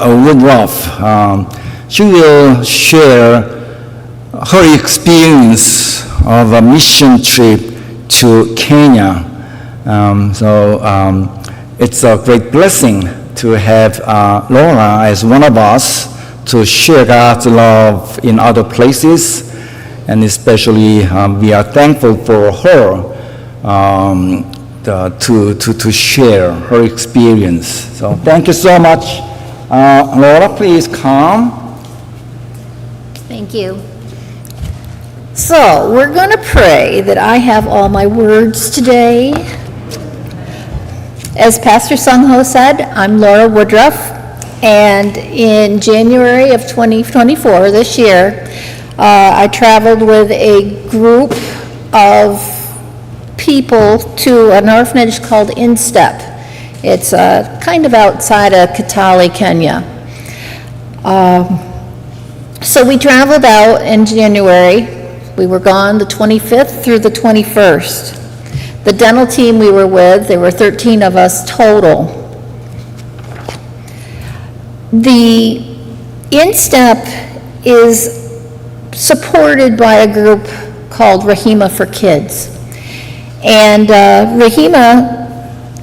Woodruff. She will share her experience of a mission trip to Kenya. It's a great blessing to have Laura as one of us to share God's love in other places, and especially we are thankful for her to share her experience. So thank you so much. Laura, please come. Thank you. So we're going to pray that I have all my words today. As Pastor Sungho said, I'm Laura Woodruff, and in January of 2024, this year, I traveled with a group of people to an orphanage called Instep. It's kind of outside of Kitale, Kenya. So we traveled out in January. We were gone the 25th through the 21st. The dental team we were with, there were 13 of us total. The Instep is supported by a group called Rahima for Kids. And Rahima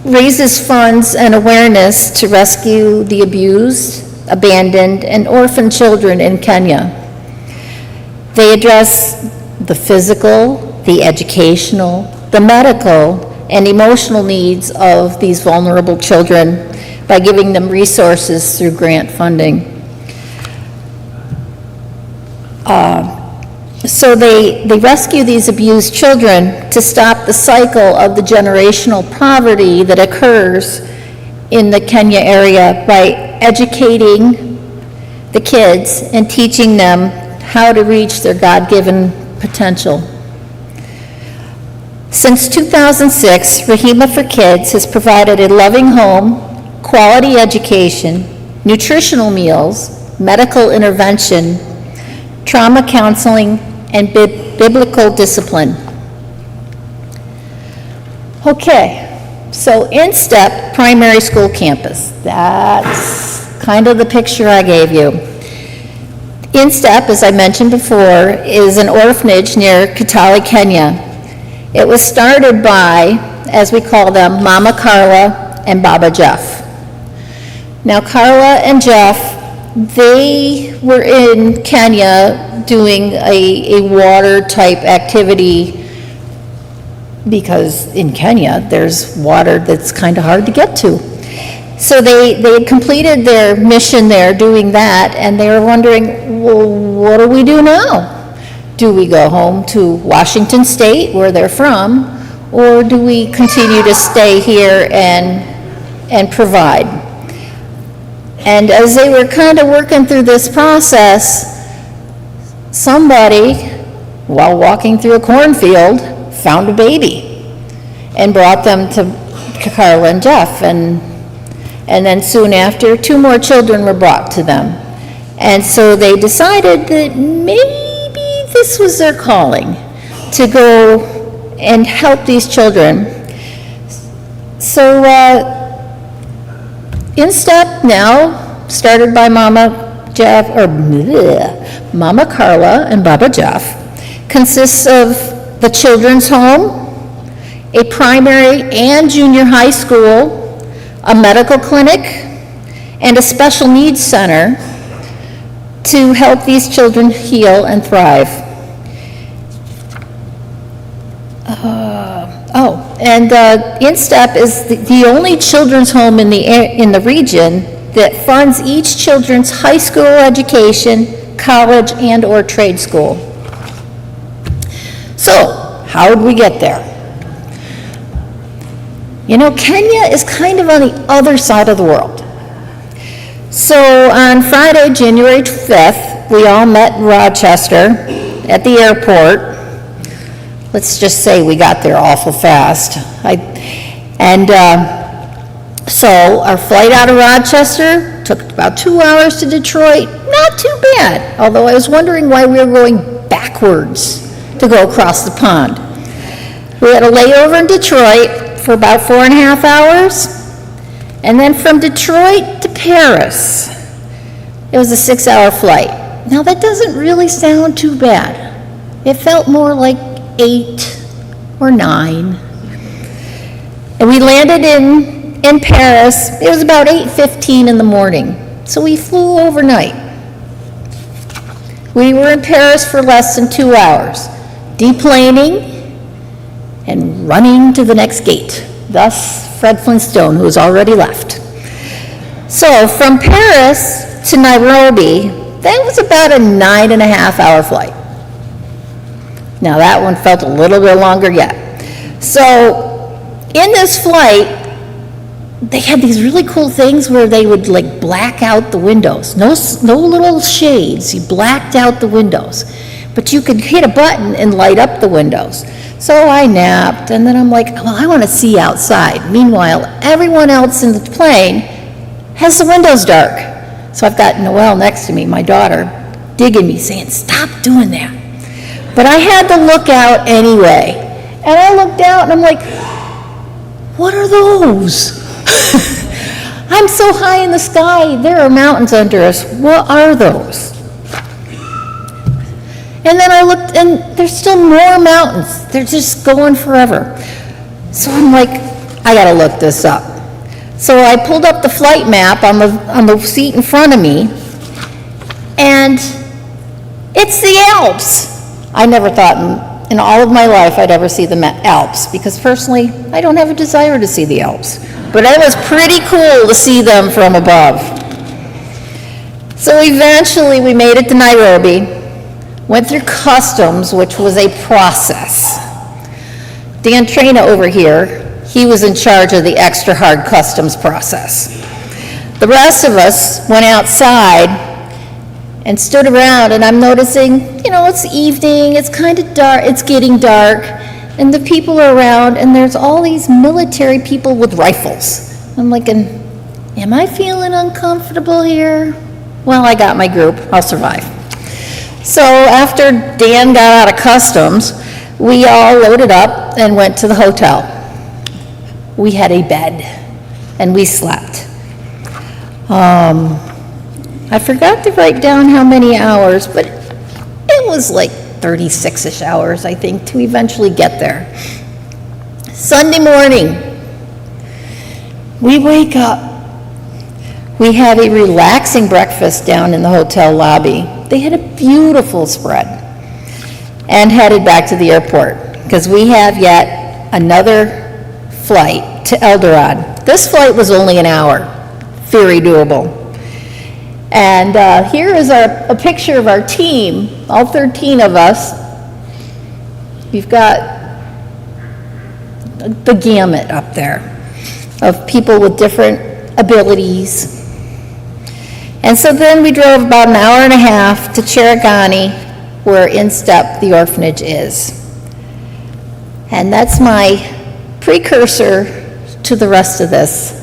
raises funds and awareness to rescue the abused, abandoned, and orphaned children in Kenya. They address the physical, the educational, the medical, and emotional needs of these vulnerable children by giving them resources through grant funding. So they rescue these abused children to stop the cycle of the generational poverty that occurs in the Kenya area by educating the kids and teaching them how to reach their God-given potential. Since 2006, Rahima for Kids has provided a loving home, quality education, nutritional meals, medical intervention, trauma counseling, and biblical discipline. Okay, so Instep Primary School Campus, that's kind of the picture I gave you. Instep, as I mentioned before, is an orphanage near Kitale, Kenya. It was started by, as we call them, Mama Carla and Baba Jeff. Now, Carla and Jeff, they were in Kenya doing a water-type activity because in Kenya, there's water that's kind of hard to get to. So they completed their mission there doing that, and they were wondering, well, what do we do now? Do we go home to Washington State, where they're from, or do we continue to stay here and provide? And as they were kind of working through this process, somebody, while walking through a cornfield, found a baby and brought them to Carla and Jeff. And then soon after, 2 more children were brought to them. And so they decided that maybe this was their calling, to go and help these children. So Instep now, started by Mama Carla and Baba Jeff, consists of the children's home, a primary and junior high school, a medical clinic, and a special needs center to help these children heal and thrive. Instep is the only children's home in the region that funds each children's high school education, college, and or trade school. So, how did we get there? You know, Kenya is kind of on the other side of the world. So on Friday, January 5th, we all met in Rochester at the airport. Let's just say we got there awful fast. So our flight out of Rochester took about 2 hours to Detroit. Not too bad, although I was wondering why we were going backwards to go across the pond. We had a layover in Detroit for about 4.5 hours, and then from Detroit to Paris. It was a 6-hour flight. Now, that doesn't really sound too bad. It felt more like 8 or 9. And we landed in Paris. It was about 8:15 in the morning. So we flew overnight. We were in Paris for less than 2 hours, deplaning and running to the next gate. Thus, Fred Flintstone, who has already left. So from Paris to Nairobi, that was about a 9.5-hour flight. Now that one felt a little bit longer yet. So in this flight, they had these really cool things where they would like black out the windows. No little shades, you blacked out the windows. But you could hit a button and light up the windows. So I napped, and then I'm like, well, I want to see outside. Meanwhile, everyone else in the plane has the windows dark. So I've got Noelle next to me, my daughter, digging me, saying, stop doing that. But I had to look out anyway. And I looked out, and I'm like, what are those? I'm so high in the sky, there are mountains under us. What are those? And then I looked, and there's still more mountains. They're just going forever. So I'm like, I gotta look this up. So I pulled up the flight map on the seat in front of me, and it's the Alps. I never thought in all of my life I'd ever see the Alps, because personally, I don't have a desire to see the Alps. But it was pretty cool to see them from above. So eventually we made it to Nairobi, went through customs, which was a process. Dan Trina over here, he was in charge of the extra hard customs process. The rest of us went outside and stood around, and I'm noticing, it's evening, it's kind of dark, it's getting dark, and the people are around, and there's all these military people with rifles. I'm like, am I feeling uncomfortable here? Well, I got my group, I'll survive. So after Dan got out of customs, we all loaded up and went to the hotel. We had a bed, and we slept. I forgot to write down how many hours, but it was like 36-ish hours, I think, to eventually get there. Sunday morning, we wake up. We had a relaxing breakfast down in the hotel lobby. They had a beautiful spread, and headed back to the airport, because we have yet another flight to El Dorado. This flight was only an hour, very doable. And here is a picture of our team, all 13 of us. We've got the gamut up there of people with different abilities. And so then we drove about an hour and a half to Cherangani, where Instep, the orphanage, is. And that's my precursor to the rest of this.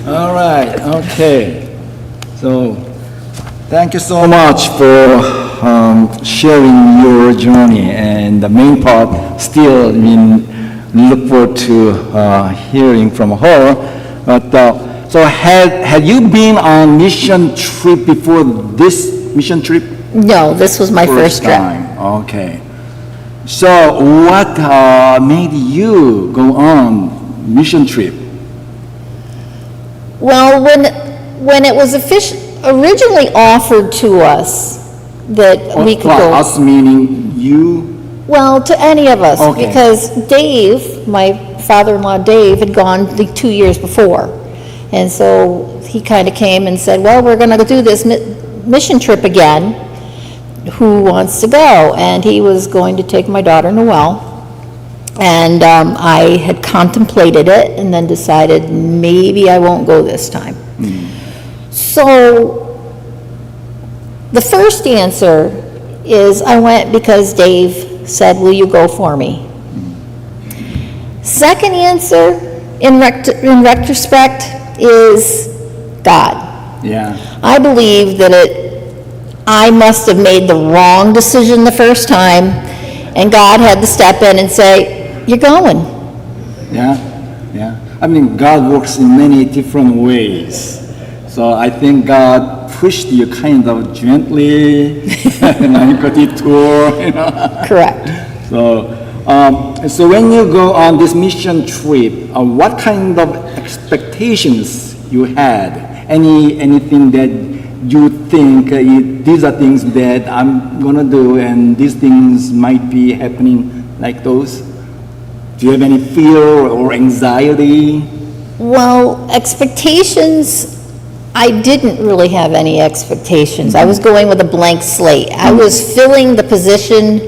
All right, okay. So, thank you so much for sharing your journey. And the main part, still, look forward to hearing from her. But so, had you been on mission trip before this mission trip? No, this was my first trip. Time. Okay. So, what made you go on mission trip? Well, when it was originally offered to us that we could go. Us meaning you? Well, to any of us, Okay. because Dave, my father-in-law Dave, had gone the 2 years before. And so he kind of came and said, well, we're going to do this mission trip again. Who wants to go? And he was going to take my daughter Noelle. And I had contemplated it and then decided maybe I won't go this time. So the first answer is I went because Dave said, will you go for me? Second answer, in retrospect, is God. Yeah. I believe that I must have made the wrong decision the first time, and God had to step in and say, you're going. Yeah, yeah. God works in many different ways. So I think God pushed you kind of gently, and got detour, Correct. So when you go on this mission trip, what kind of expectations you had? Anything that you think these are things that I'm gonna do, and these things might be happening like those? Do you have any fear or anxiety? Well, expectations, I didn't really have any expectations. I was going with a blank slate. I was filling the position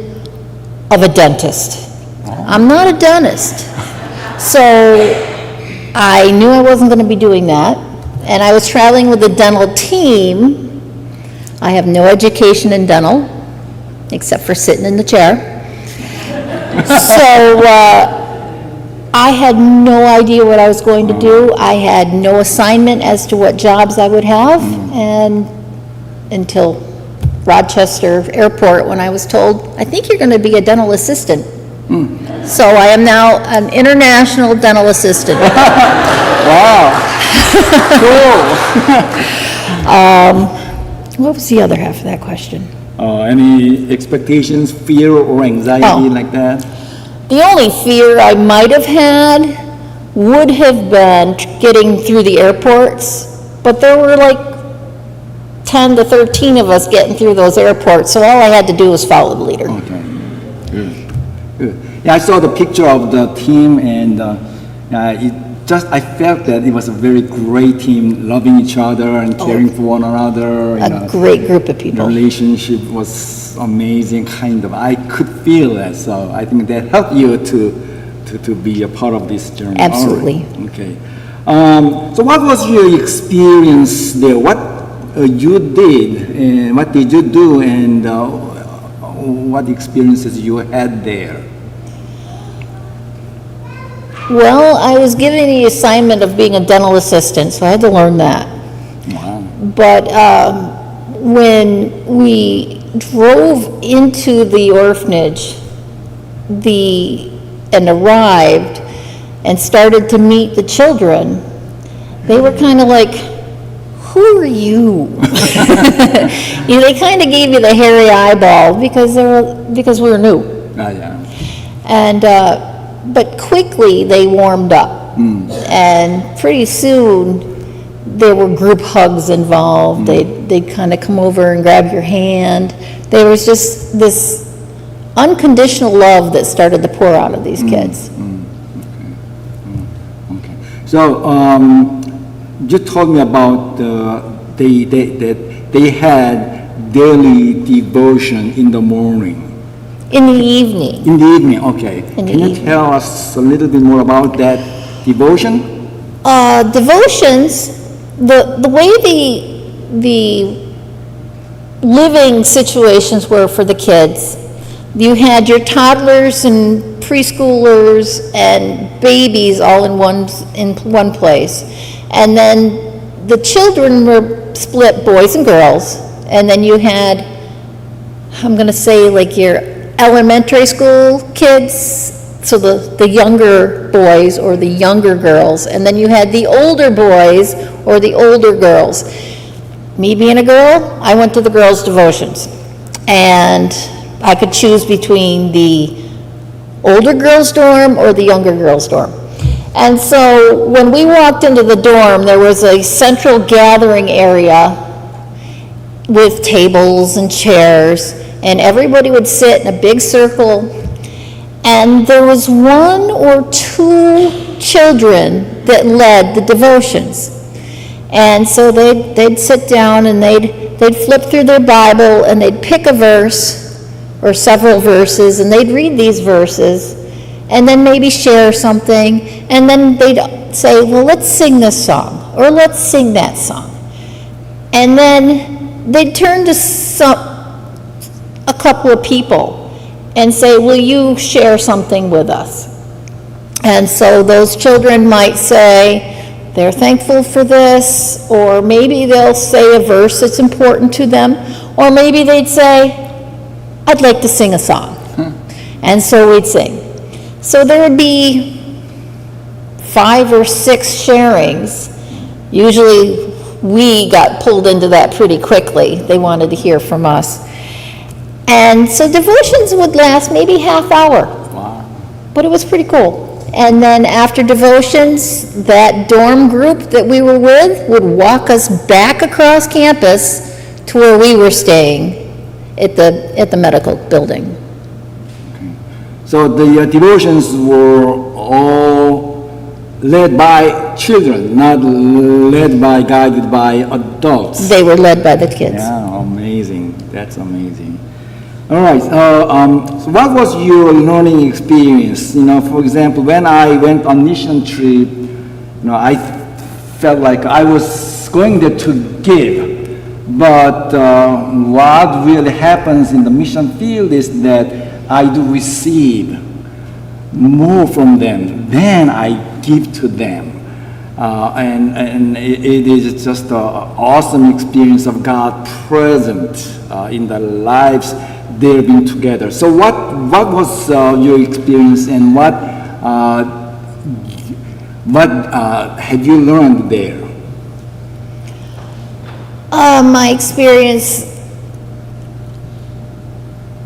of a dentist. I'm not a dentist. So I knew I wasn't going to be doing that. And I was traveling with a dental team. I have no education in dental, except for sitting in the chair. So I had no idea what I was going to do. I had no assignment as to what jobs I would have, and until Rochester Airport, when I was told, I think you're going to be a dental assistant. So I am now an international dental assistant. Wow. Cool. What was the other half of that question? Any expectations, fear or anxiety like that? The only fear I might have had would have been getting through the airports, but there were like 10 to 13 of us getting through those airports, so all I had to do was follow the leader. Okay, good. Yeah, I saw the picture of the team, and I felt that it was a very great team, loving each other and caring for one another. A great group of The people. relationship was amazing, kind of. I could feel that, so I think that helped you to be a part of this journey. Absolutely. All right. Okay. So what was your experience there? What you did, and what did you do, and what experiences you had there? Well, I was given the assignment of being a dental assistant, so I had to learn that. Wow. But when we drove into the orphanage and arrived and started to meet the children, they were kind of like, who are you? They kind of gave you the hairy eyeball because we were new. Yeah. And but quickly they warmed up, and pretty soon there were group hugs involved. They'd kind of come over and grab your hand. There was just this unconditional love that started to pour out of these kids. Okay. So you told me about that they had daily devotion in the morning. In the evening. In the evening, okay. In the Can you evening. tell us a little bit more about that devotion? Devotions, the way the living situations were for the kids, you had your toddlers and preschoolers and babies all in one place. And then the children were split boys and girls. And then you had, I'm going to say, like your elementary school kids, so the younger boys or the younger girls, and then you had the older boys or the older girls. Me being a girl, I went to the girls' devotions, and I could choose between the older girls' dorm or the younger girls' dorm. And so when we walked into the dorm, there was a central gathering area with tables and chairs, and everybody would sit in a big circle, and there was one or two children that led the devotions. And so they'd sit down and they'd flip through their Bible and they'd pick a verse or several verses, and they'd read these verses and then maybe share something, and then they'd say, well, let's sing this song or let's sing that song. And then they'd turn to a couple of people and say, will you share something with us? And so those children might say they're thankful for this, or maybe they'll say a verse that's important to them, or maybe they'd say, I'd like to sing a song. And so we'd sing. So there would be 5 or 6 sharings, usually we got pulled into that pretty quickly. They wanted to hear from us. And so devotions would last maybe half hour. Wow. But it was pretty cool. And then after devotions, that dorm group that we were with would walk us back across campus to where we were staying at the medical building. So the devotions were all led by children, not guided by adults. They were led by the kids. Yeah, amazing. That's amazing. All right. So what was your learning experience? For example, when I went on mission trip, I felt like I was going there to give. But what really happens in the mission field is that I do receive more from them than I give to them. And it is just an awesome experience of God present in the lives they've been together. So what was your experience, and what have you learned there? My experience,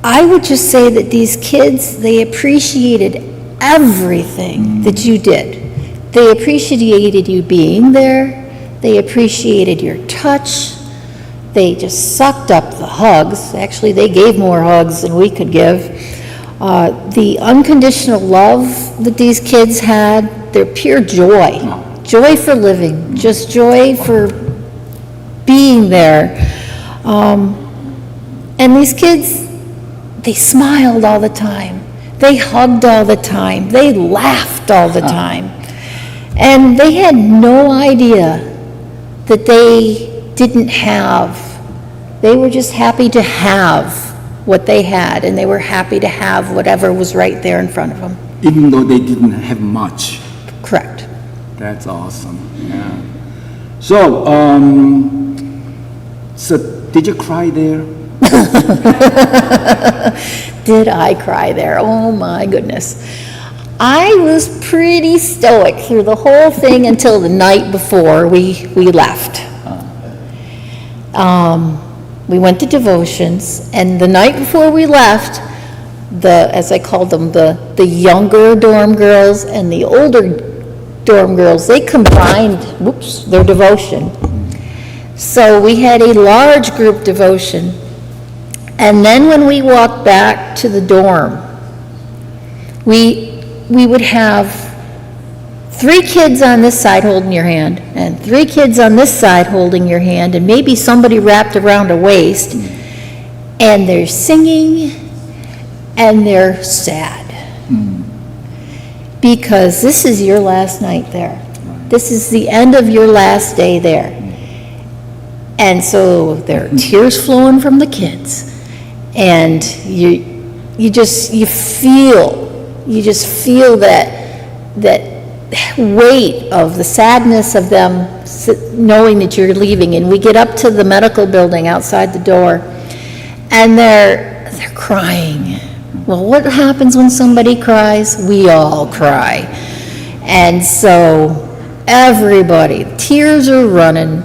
I would just say that these kids, they appreciated everything that you did. They appreciated you being there. They appreciated your touch. They just sucked up the hugs. Actually, they gave more hugs than we could give. The unconditional love that these kids had, their pure joy. Joy for living, just joy for being there. And these kids, they smiled all the time. They hugged all the time. They laughed all the time. And they had no idea that they didn't have. They were just happy to have what they had, and they were happy to have whatever was right there in front of them. Even though they didn't have much. Correct. That's awesome. Yeah. So, did you cry there? Did I cry there? Oh my goodness. I was pretty stoic through the whole thing until the night before we left. We went to devotions, and the night before we left, as I called them, the younger dorm girls and the older dorm girls, they combined, their devotion. So we had a large group devotion. And then when we walked back to the dorm, we would have 3 kids on this side holding your hand, and 3 kids on this side holding your hand, and maybe somebody wrapped around a waist, and they're singing, and they're sad. Because this is your last night there. This is the end of your last day there. And so there are tears flowing from the kids. And you just feel that weight of the sadness of them knowing that you're leaving. And we get up to the medical building outside the door, and they're crying. Well, what happens when somebody cries? We all cry. And so everybody, tears are running,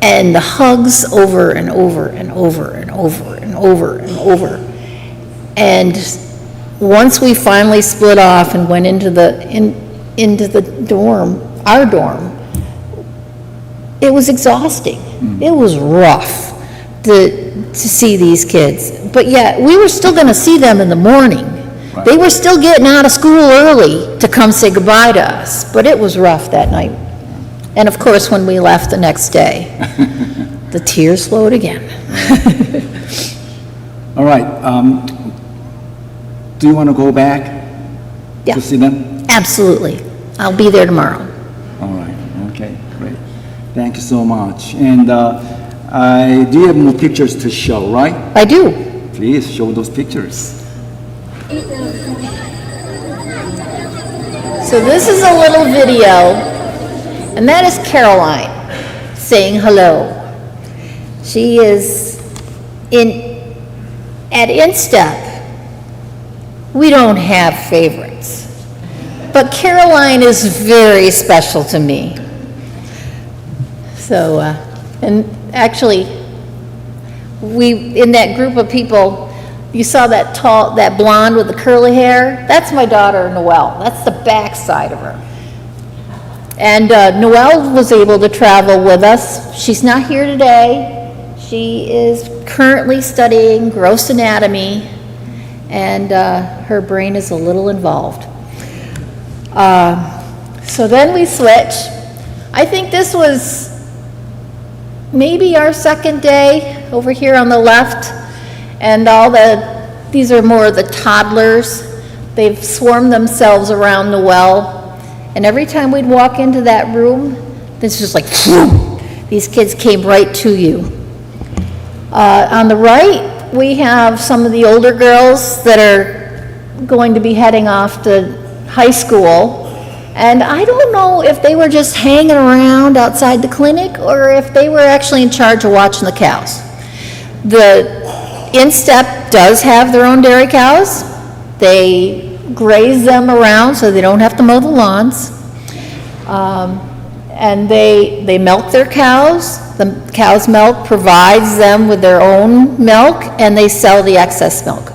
and the hugs over and over and over and over and over and over. And once we finally split off and went into the dorm, our dorm, it was exhausting. It was rough to see these kids. But yet, we were still going to see them in the morning. Right. They were still getting out of school early to come say goodbye to us. But it was rough that night. And of course, when we left the next day, the tears flowed again. All right. Do you want to go back to see them? Absolutely. I'll be there tomorrow. All right. Okay, great. Thank you so much. And do you have more pictures to show, right? I do. Please show those pictures. So this is a little video, and that is Caroline saying hello. She is at Instep. We don't have favorites, but Caroline is very special to me. So, and actually, in that group of people, you saw that blonde with the curly hair? That's my daughter, Noelle. That's the back side of her. And Noelle was able to travel with us. She's not here today. She is currently studying gross anatomy, and her brain is a little involved. So then we switch. I think this was maybe our second day over here on the left, and these are more of the toddlers. They've swarmed themselves around Noelle, and every time we'd walk into that room, it's just like, phew, these kids came right to you. On the right, we have some of the older girls that are going to be heading off to high school. And I don't know if they were just hanging around outside the clinic or if they were actually in charge of watching the cows. The Instep does have their own dairy cows. They graze them around so they don't have to mow the lawns. And they milk their cows. The cow's milk provides them with their own milk, and they sell the excess milk.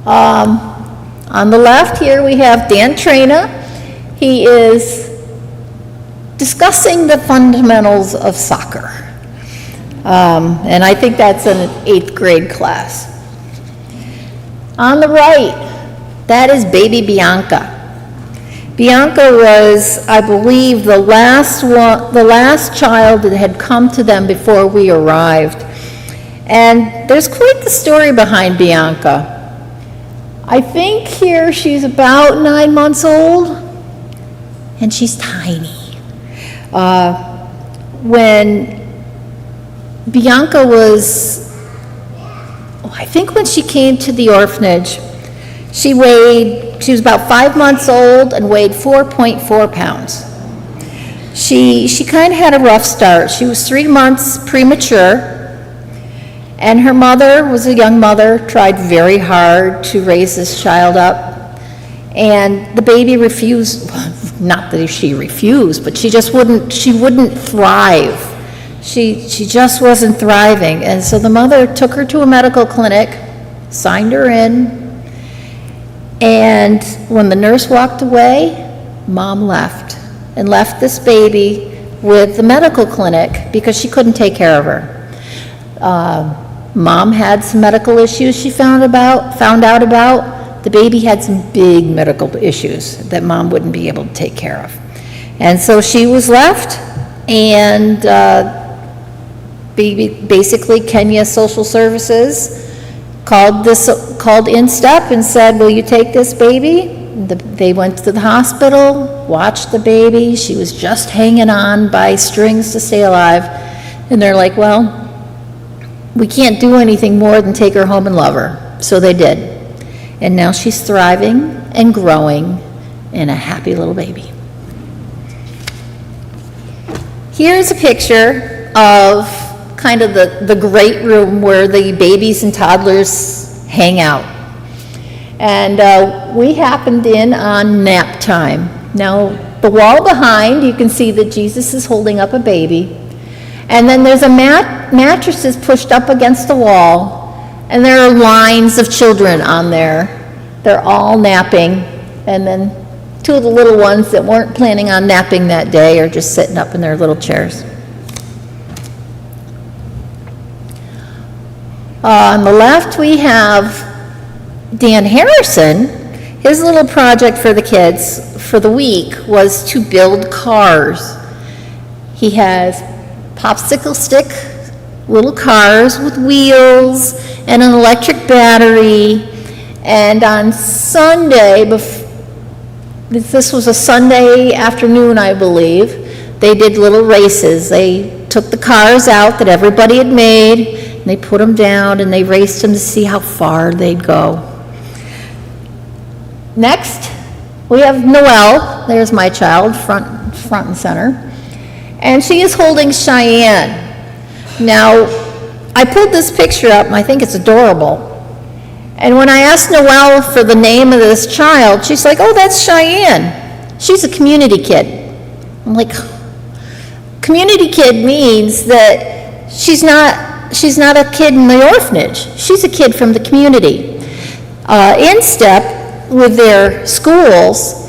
On the left here we have Dan Trina. He is discussing the fundamentals of soccer. And I think that's an 8th grade class. On the right, that is baby Bianca. Bianca was, I believe, the last child that had come to them before we arrived. And there's quite the story behind Bianca. I think here she's about 9 months old, and she's tiny. When Bianca was, I think when she came to the orphanage, she was about 5 months old and weighed 4.4 pounds. She kind of had a rough start. She was 3 months premature. And her mother was a young mother, tried very hard to raise this child up. And the baby refused, not that she refused, but she wouldn't thrive. She just wasn't thriving. And so the mother took her to a medical clinic, signed her in, and when the nurse walked away, Mom left, and left this baby with the medical clinic because she couldn't take care of her. Mom had some medical issues she found out about. The baby had some big medical issues that Mom wouldn't be able to take care of. And so she was left, and basically Kenya Social Services called Instep and said, will you take this baby? They went to the hospital, watched the baby. She was just hanging on by strings to stay alive. And they're like, well, we can't do anything more than take her home and love her. So they did. And now she's thriving and growing and a happy little baby. Here's a picture of kind of the great room where the babies and toddlers hang out. And we happened in on nap time. Now, the wall behind, you can see that Jesus is holding up a baby. And then there's a mattresses pushed up against the wall, and there are lines of children on there. They're all napping, and then 2 of the little ones that weren't planning on napping that day are just sitting up in their little chairs. On the left, we have Dan Harrison. His little project for the kids for the week was to build cars. He has popsicle stick little cars with wheels and an electric battery. And on Sunday, this was a Sunday afternoon, I believe, they did little races. They took the cars out that everybody had made, and they put them down, and they raced them to see how far they'd go. Next, we have Noelle. There's my child, front and center. And she is holding Cheyenne. Now, I pulled this picture up, and I think it's adorable. And when I asked Noelle for the name of this child, she's like, oh, that's Cheyenne. she's a community kid. I'm like, community kid means that she's not a kid in the orphanage. She's a kid from the community. In step with their schools,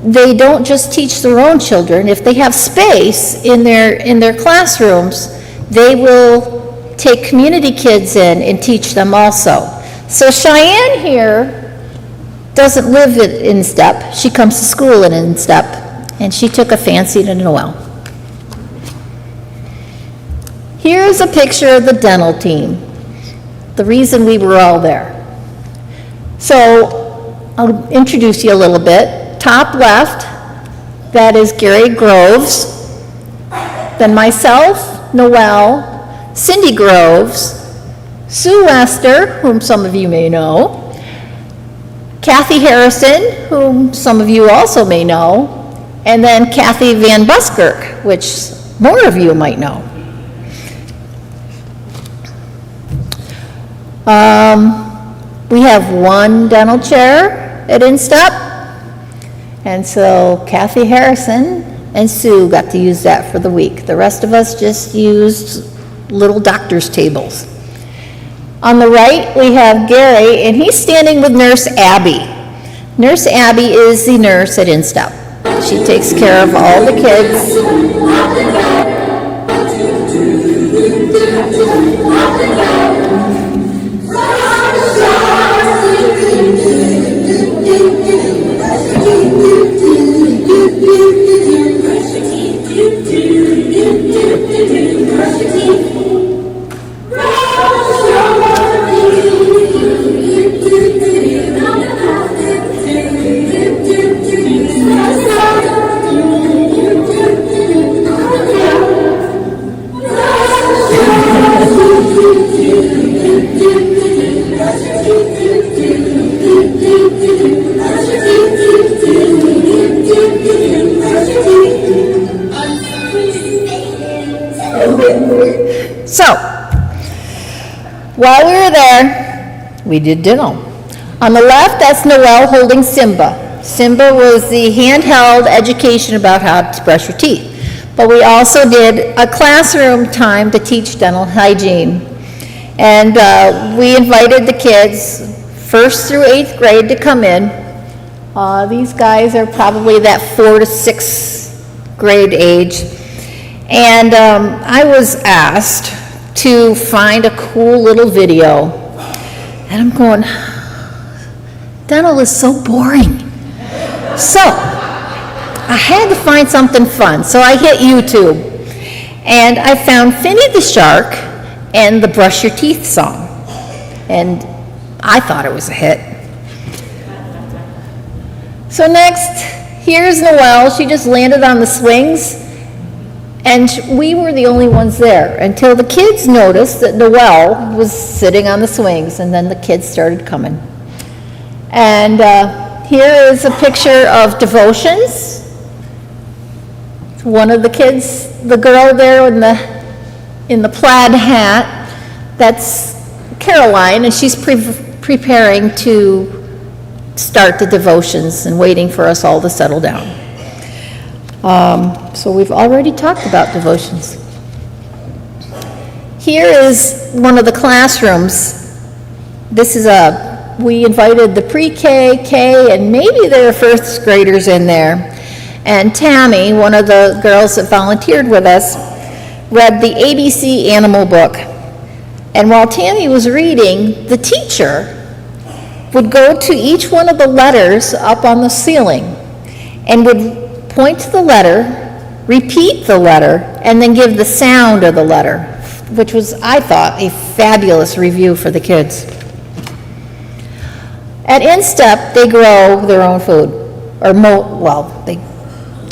they don't just teach their own children. If they have space in their classrooms, they will take community kids in and teach them also. So Cheyenne here doesn't live in Step. She comes to school in Step, and she took a fancy to Noel. Here's a picture of the dental team, the reason we were all there. So I'll introduce you a little bit. Top left, that is Gary Groves, then myself, Noel, Cindy Groves, Sue Lester, whom some of you may know, Kathy Harrison, whom some of you also may know, and then Kathy Van Buskirk, which more of you might know. We have one dental chair at InStep, and so Kathy Harrison and Sue got to use that for the week. The rest of us just used little doctor's tables. On the right, we have Gary, and he's standing with Nurse Abby. Nurse Abby is the nurse at InStep. She takes care of all the kids. So, while we were there, we did dental. On the left, that's Noel holding Simba. Simba was the handheld education about how to brush your teeth. But we also did a classroom time to teach dental hygiene. And we invited the kids, 1st through 8th grade, to come in. These guys are probably that 4th to 6th grade age. And I was asked to find a cool little video. And I'm going, dental is so boring. So I had to find something fun. So I hit YouTube. And I found Finny the Shark and the Brush Your Teeth song. And I thought it was a hit. So next, here's Noelle. She just landed on the swings. And we were the only ones there until the kids noticed that Noelle was sitting on the swings, and then the kids started coming. And here is a picture of devotions. One of the kids, the girl there in the plaid hat, that's Caroline, and she's preparing to start the devotions and waiting for us all to settle down. So we've already talked about devotions. Here is one of the classrooms. This is we invited the pre-K, K, and maybe there are 1st graders in there. And Tammy, one of the girls that volunteered with us, read the ABC animal book. And while Tammy was reading, the teacher would go to each one of the letters up on the ceiling and would point to the letter, repeat the letter, and then give the sound of the letter, which was, I thought, a fabulous review for the kids. At InStep, they grow their own food, or they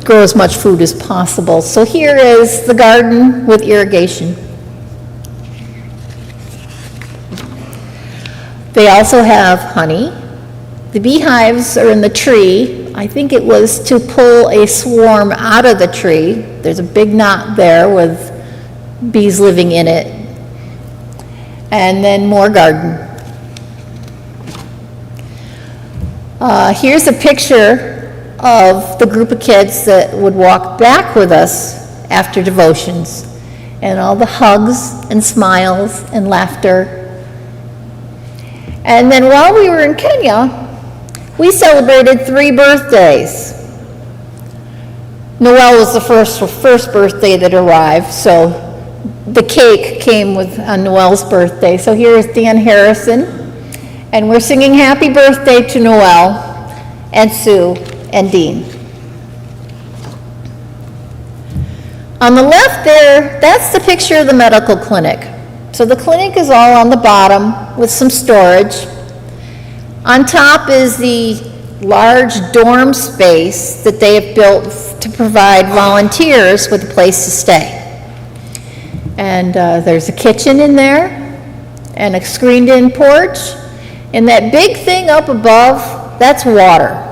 grow as much food as possible. So here is the garden with irrigation. They also have honey. The beehives are in the tree. I think it was to pull a swarm out of the tree. There's a big knot there with bees living in it. And then more garden. Here's a picture of the group of kids that would walk back with us after devotions, and all the hugs and smiles and laughter. And then while we were in Kenya, we celebrated 3 birthdays. Noel was the first birthday that arrived, so the cake came on Noel's birthday. So here is Dan Harrison, and we're singing happy birthday to Noel and Sue and Dean. On the left there, that's the picture of the medical clinic. So the clinic is all on the bottom with some storage. On top is the large dorm space that they have built to provide volunteers with a place to stay. And there's a kitchen in there and a screened-in porch. And that big thing up above, that's water.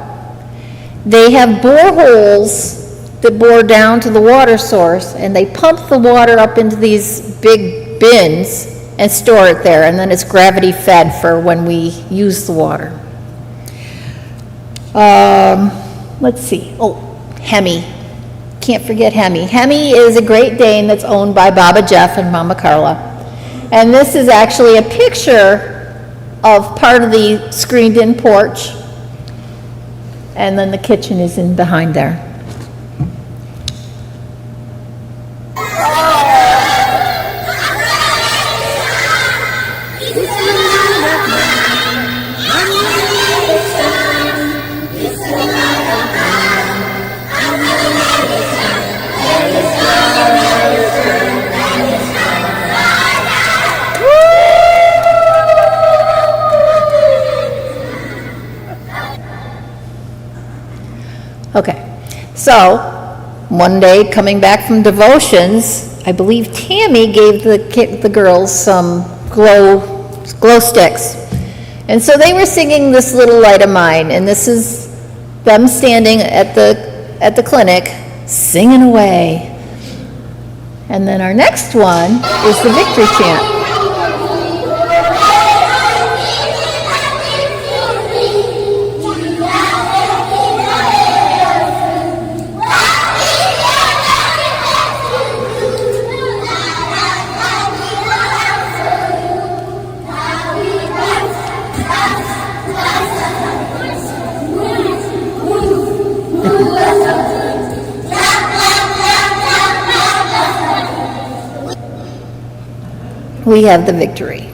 They have boreholes that bore down to the water source, and they pump the water up into these big bins and store it there, and then it's gravity fed for when we use the water. Let's see. Oh, Hemi. Can't forget Hemi. Hemi is a Great Dane that's owned by Baba Jeff and Mama Carla. And this is actually a picture of part of the screened-in porch. And then the kitchen is in behind there. Okay, so one day coming back from devotions, I believe Tammy gave the girls some glow sticks. And so they were singing This Little Light of Mine, and this is them standing at the clinic singing away. And then our next one is the victory chant. We have the victory.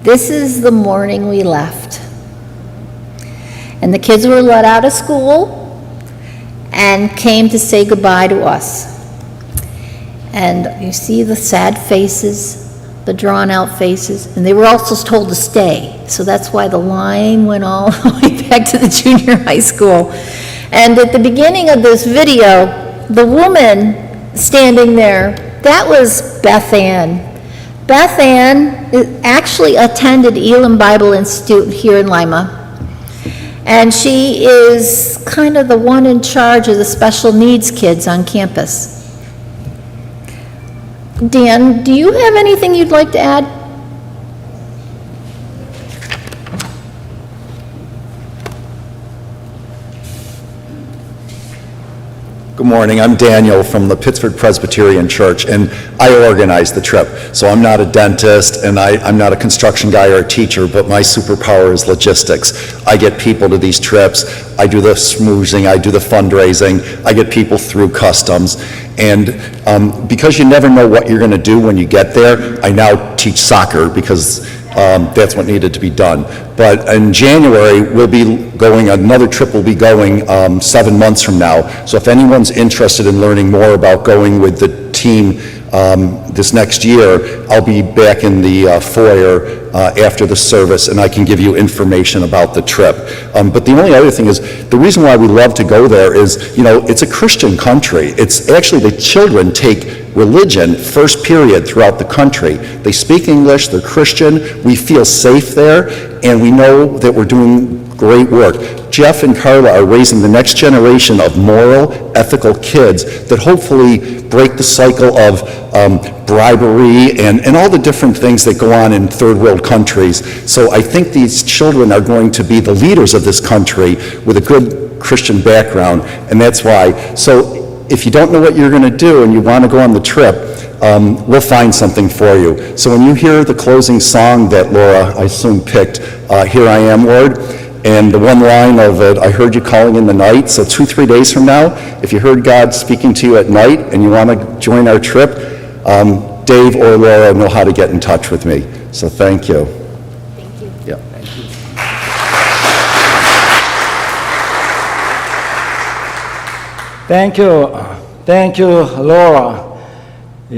This is the morning we left. And the kids were let out of school and came to say goodbye to us. And you see the sad faces, the drawn out faces, and they were also told to stay. So that's why the line went all the way back to the junior high school. And at the beginning of this video, the woman standing there, that was Beth Ann. Beth Ann actually attended Elam Bible Institute here in Lima. And she is kind of the one in charge of the special needs kids on campus. Dan, do you have anything you'd like to add? Good morning, I'm Daniel from the Pittsford Presbyterian Church, and I organized the trip. So I'm not a dentist, and I'm not a construction guy or a teacher, but my superpower is logistics. I get people to these trips, I do the schmoozing, I do the fundraising, I get people through customs, and because you never know what you're gonna do when you get there, I now teach soccer because that's what needed to be done. But in January, we'll be going, another trip will be going 7 months from now. So if anyone's interested in learning more about going with the team this next year, I'll be back in the foyer after the service, and I can give you information about the trip. But the only other thing is, the reason why we love to go there is, you know, it's a Christian country. It's actually, the children take religion first period throughout the country. They speak English, they're Christian, we feel safe there, and we know that we're doing great work. Jeff and Carla are raising the next generation of moral, ethical kids that hopefully break the cycle of bribery and all the different things that go on in third world countries. So I think these children are going to be the leaders of this country with a good Christian background, and that's why. So if you don't know what you're going to do and you want to go on the trip, we'll find something for you. So when you hear the closing song that Laura, I assume, picked, Here I Am, Lord, and the one line of it, I heard you calling in the night. So 2-3 days from now, if you heard God speaking to you at night and you want to join our trip, Dave or Laura know how to get in touch with me. So thank you. Thank you. Yeah. Thank you. Thank you, Laura.